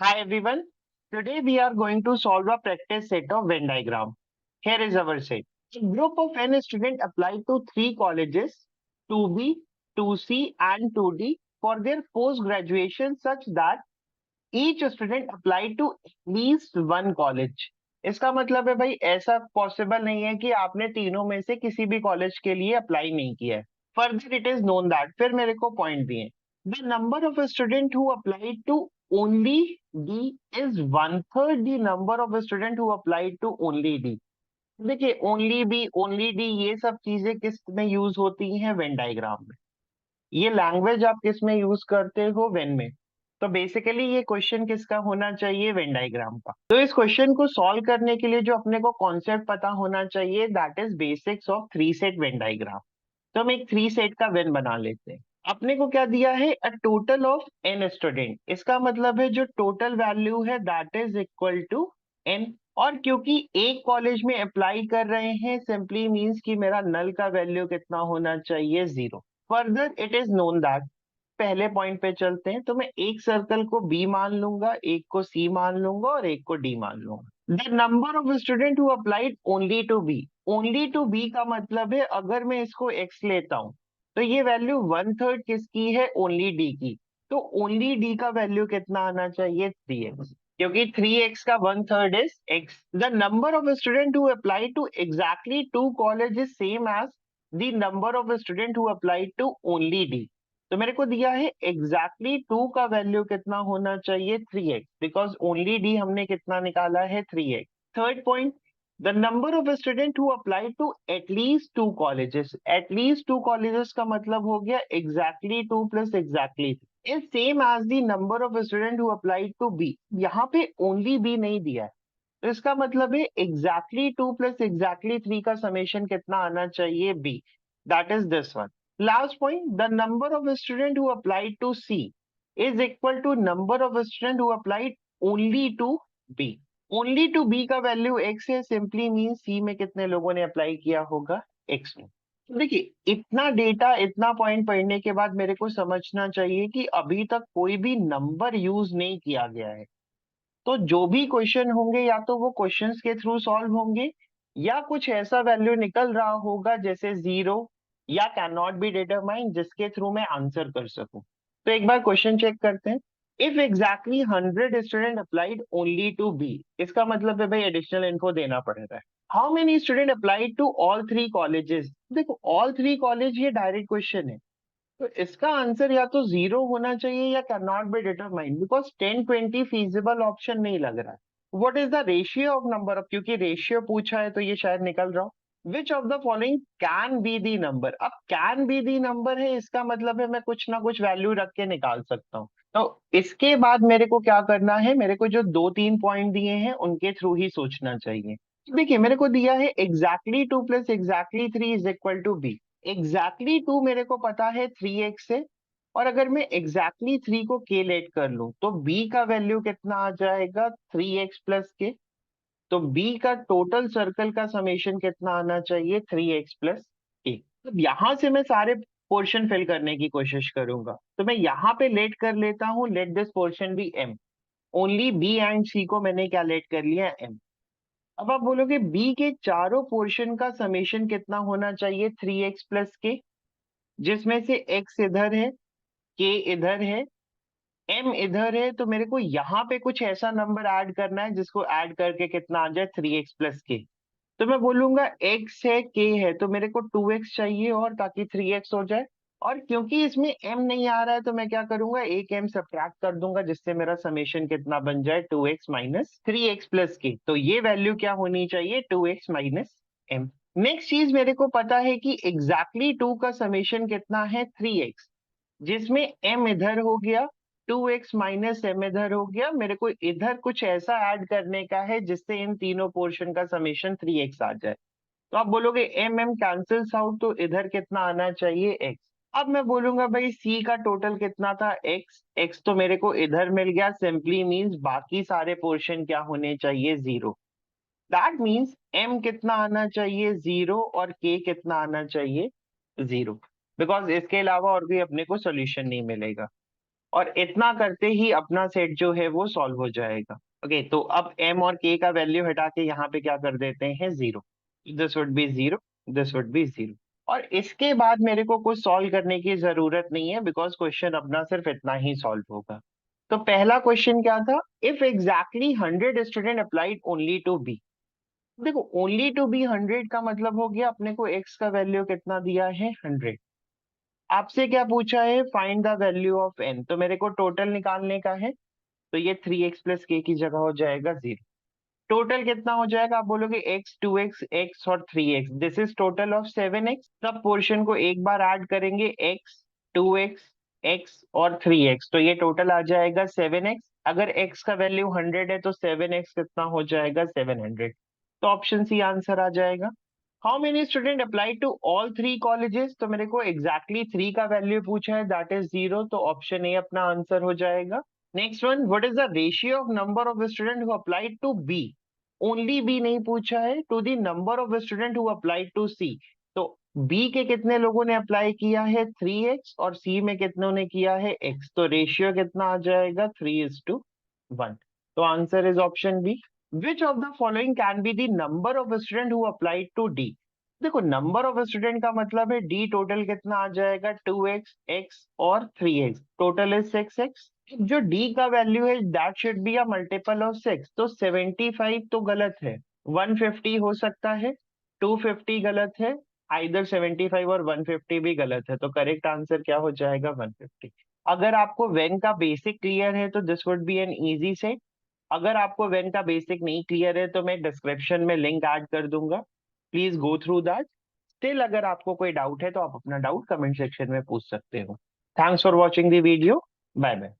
Hi everyone. Today we are going to solve a practice set of Venn diagram. Here is our set. A group of N students applied to three colleges, 2B, 2C and 2D for their post-graduation such that each student applied to at least one college. इसका मतलब है भाई ऐसा possible नहीं है कि आपने तीनों में से किसी भी कॉलेज के लिए अप्लाई नहीं किया है. Further it is known that फिर मेरे को पॉइंट दिए. The number of student who applied to only D is one third the number of student who applied to only D. देखिए ओनली बी ओनली डी ये सब चीजें किस में यूज होती हैं? वेन डायग्राम में. ये लैंग्वेज आप किस में यूज करते हो? वेन में. तो बेसिकली ये क्वेश्चन किसका होना चाहिए? वेन डायग्राम का. तो इस क्वेश्चन को सॉल्व करने के लिए जो अपने को कॉन्सेप्ट पता होना चाहिए that is basics of three set Venn diagram. तो हम एक थ्री सेट का वेन बना लेते हैं. अपने को क्या दिया है? A total of N student. इसका मतलब है जो टोटल वैल्यू है that is equal to N. और क्योंकि एक कॉलेज में अप्लाई कर रहे हैं सिंपली मींस कि मेरा नल का वैल्यू कितना होना चाहिए? 0. Further it is known that. पहले पॉइंट पे चलते हैं. तो मैं एक सर्कल को बी मान लूंगा, एक को सी मान लूंगा और एक को डी मान लूंगा. The number of student who applied only to B. Only to B का मतलब है अगर मैं इसको एक्स लेता हूं तो ये वैल्यू वन थर्ड किसकी है? ओनली डी की. तो ओनली डी का वैल्यू कितना आना चाहिए? 3x. क्योंकि 3x का one third is x. The number of student who apply to exactly two college is same as the number of student who apply to only D. तो मेरे को दिया है एग्जैक्टली टू का वैल्यू कितना होना चाहिए? 3x. बिकॉज ओनली डी हमने कितना निकाला है? 3x. Third point, the number of student who apply to at least two colleges. At least two colleges का मतलब हो गया exactly two plus exactly is same as the number of student who apply to B. यहाँ पे only B नहीं दिया है तो इसका मतलब है exactly two plus exactly three का समेशन कितना आना चाहिए? B. That is this one. Last point, the number of student who applied to C is equal to number of student who applied only to B. Only to B का value x है simply means C में कितने लोगों ने apply किया होगा? x में. तो देखिए इतना डेटा इतना पॉइंट पढ़ने के बाद मेरे को समझना चाहिए कि अभी तक कोई भी नंबर यूज नहीं किया गया है. तो जो भी क्वेश्चन होंगे या तो वो क्वेश्चंस के थ्रू सॉल्व होंगे या कुछ ऐसा वैल्यू निकल रहा होगा जैसे 0 या कैन नॉट बी डिटरमाइन जिसके थ्रू मैं आंसर कर सकूं. तो एक बार क्वेश्चन चेक करते हैं. If exactly 100 student applied only to B. इसका मतलब है भाई एडिशनल इन्फो देना पड़ रहा है. How many student applied to all three colleges. देखो ऑल थ्री कॉलेज ये डायरेक्ट क्वेश्चन है. तो इसका आंसर या तो 0 होना चाहिए या can not be determined because 10-20 feasible option नहीं लग रहा है. What is the ratio of number of. क्योंकि रेशियो पूछा है तो ये शायद निकल रहा हो. विच of the following can be the number. अब कैन बी दी नंबर है इसका मतलब है मैं कुछ ना कुछ वैल्यू रख के निकाल सकता हूँ. तो इसके बाद मेरे को क्या करना है? मेरे को जो दो तीन पॉइंट दिए हैं उनके थ्रू ही सोचना चाहिए. देखिए मेरे को दिया है exactly two plus exactly three is equal to B. Exactly two मेरे को पता है 3x है. और अगर मैं एग्जैक्टली थ्री को के लेट कर लूं तो b का वैल्यू कितना आ जाएगा? 3x प्लस के. तो b का टोटल सर्कल का समेशन कितना आना चाहिए? 3x प्लस ए. अब यहां से मैं सारे पोर्शन फिल करने की कोशिश करूंगा तो मैं यहाँ पे लेट कर लेता हूँ. Let this portion B m. Only b and c को मैंने क्या लेट कर लिया? m. अब आप बोलोगे बी के चारों पोर्शन का समेशन कितना होना चाहिए? 3x प्लस के. जिसमें से x इधर है, k इधर है, m इधर है. तो मेरे को यहाँ पे कुछ ऐसा नंबर ऐड करना है जिसको ऐड करके कितना आ जाए? 3x प्लस के. तो मैं बोलूंगा x है k है तो मेरे को 2x चाहिए और ताकि 3x हो जाए. और क्योंकि इसमें m नहीं आ रहा है तो मैं क्या करूंगा? एक m सब्ट्रैक्ट कर दूंगा जिससे मेरा समेशन कितना बन जाए? 2x माइनस 3x प्लस के. तो ये वैल्यू क्या होनी चाहिए? 2x minus m. नेक्स्ट चीज मेरे को पता है कि एग्जैक्टली 2 का समेशन कितना है? 3x. जिसमें m इधर हो गया, 2x माइनस m इधर हो गया. मेरे को इधर कुछ ऐसा ऐड करने का है जिससे इन तीनों पोर्शन का समेशन 3x आ जाए. तो आप बोलोगे एम एम कैंसिल्स आउट तो इधर कितना आना चाहिए? x. अब मैं बोलूंगा भाई c का टोटल कितना था? x. x तो मेरे को इधर मिल गया सिंपली मींस बाकी सारे पोर्शन क्या होने चाहिए? 0. दैट मींस m कितना आना चाहिए? 0 और k कितना आना चाहिए? 0. बिकॉज इसके अलावा और भी अपने को सोल्यूशन नहीं मिलेगा. और इतना करते ही अपना सेट जो है वो सॉल्व हो जाएगा। ओके, तो अब m और k का वैल्यू हटा के यहाँ पे क्या कर देते हैं, zero. This would be zero, this would be zero. और इसके बाद मेरे को कुछ सॉल्व करने की जरूरत नहीं है, बिकॉज क्वेश्चन अपना सिर्फ इतना ही सॉल्व होगा। तो पहला क्वेश्चन क्या था, if exactly 100 student applied only to B. देखो ओनली टू बी 100 का मतलब हो गया अपने को x का वैल्यू कितना दिया है, 100। आपसे क्या पूछा है, find the value of n, तो मेरे को टोटल निकालने का है। तो ये 3x प्लस k की जगह हो जाएगा 0। टोटल कितना हो जाएगा, आप बोलोगे x, 2x, x और 3x, this is total of 7x। सब पोर्शन को एक बार ऐड करेंगे, x, 2x, x और 3x, तो ये टोटल आ जाएगा 7x। अगर x का वैल्यू 100 है तो 7x कितना हो जाएगा, 700। तो ऑप्शन सी आंसर आ जाएगा। How many student apply to all three colleges, तो मेरे को एग्जैक्टली 3 का वैल्यू पूछा है, दैट इज 0, तो ऑप्शन ए अपना आंसर हो जाएगा। Next one, what is the ratio of number of student who applied to B. Only B नहीं पूछा है, to the number of student who applied to C. तो बी के कितने लोगों ने अप्लाई किया है, 3x, और सी में कितनों ने किया है, x, तो रेशियो कितना आ जाएगा, 3:1। तो answer is option B. Which of the following can be the number of student who applied to D. देखो नंबर ऑफ स्टूडेंट का मतलब है डी, टोटल कितना आ जाएगा, 2x, x और 3x, टोटल इज 6x। जो डी का वैल्यू है that should be a multiple of 6, तो 75 तो गलत है, 150 हो सकता है, 250 गलत है, आइदर 75 और 150 भी गलत है, तो करेक्ट आंसर क्या हो जाएगा, 150। अगर आपको वेन का बेसिक क्लियर है तो this would be an easy set. अगर आपको वेन का बेसिक नहीं क्लियर है तो मैं डिस्क्रिप्शन में लिंक ऐड कर दूंगा, please go through that. Still अगर आपको कोई डाउट है तो आप अपना डाउट कमेंट सेक्शन में पूछ सकते हो। Thanks for watching the video, bye bye.